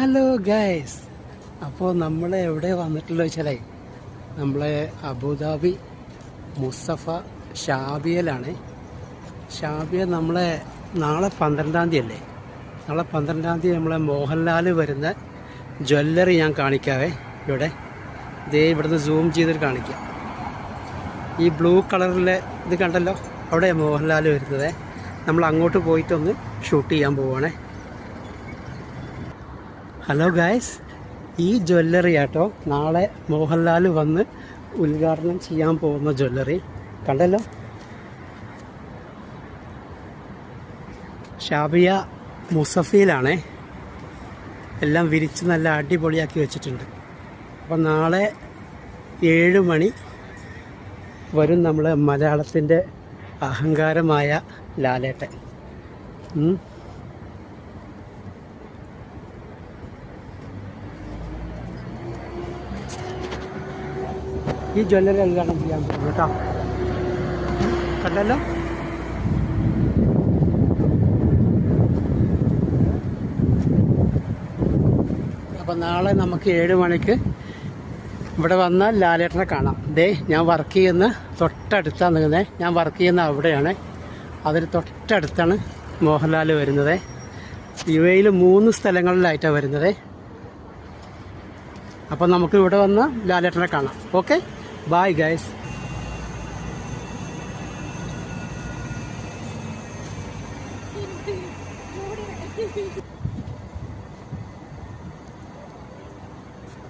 Hello guys, അപ്പോൾ നമ്മൾ എവിടെ വന്നിട്ടുള്ളത് വെച്ചാലേ നമ്മളെ അബുദാബി മുസ്തഫ ഷാബിയലാണ്. ഷാബിയ നമ്മളെ നാളെ 12-ാം തീയതി അല്ലേ? നാളെ 12-ാം തീയതി നമ്മളെ മോഹൻലാൽ വരുന്ന ജ്വല്ലറി ഞാൻ കാണിക്കാവേ. ഇവിടെ ഇവിടുന്ന് സൂം ചെയ്തിട്ട് കാണിക്കാം. ഈ ബ്ലൂ കളറിലെ ഇത് കണ്ടല്ലോ, അവിടെ മോഹൻലാൽ വരുന്നത്. നമ്മൾ അങ്ങോട്ട് പോയിട്ടൊന്ന് ഷൂട്ട് ചെയ്യാൻ പോവുകയാണേ. ഹലോ ഗായ്സ്, ഈ ജ്വല്ലറി ആട്ടോ നാളെ മോഹൻലാൽ വന്ന് ഉദ്ഘാടനം ചെയ്യാൻ പോകുന്ന ജ്വല്ലറി. കണ്ടല്ലോ, ഷാബിയ മുസഫയിലാണേ. എല്ലാം വിരിച്ച് നല്ല അടിപൊളിയാക്കി വെച്ചിട്ടുണ്ട്. അപ്പം നാളെ 7 മണി വരും നമ്മൾ മലയാളത്തിൻ്റെ അഹങ്കാരമായ ലാലേട്ടൻ. ഈ ജ്വല്ലറി ഉദ്ഘാടനം ചെയ്യാൻ പോകുന്നു കേട്ടോ. കണ്ടല്ലോ, അപ്പം നാളെ നമുക്ക് 7 മണിക്ക് ഇവിടെ വന്നാൽ ലാലേട്ടനെ കാണാം. ഞാൻ വർക്ക് ചെയ്യുന്ന തൊട്ടടുത്താണ് നിൽക്കുന്നത്. ഞാൻ വർക്ക് ചെയ്യുന്ന അവിടെയാണ്. അതിന് തൊട്ടടുത്താണ് മോഹൻലാൽ വരുന്നത്. UAE 3 സ്ഥലങ്ങളിലായിട്ടാണ് വരുന്നത്. അപ്പം നമുക്ക് ഇവിടെ വന്നാൽ ലാലേട്ടനെ കാണാം. Okay, bye guys.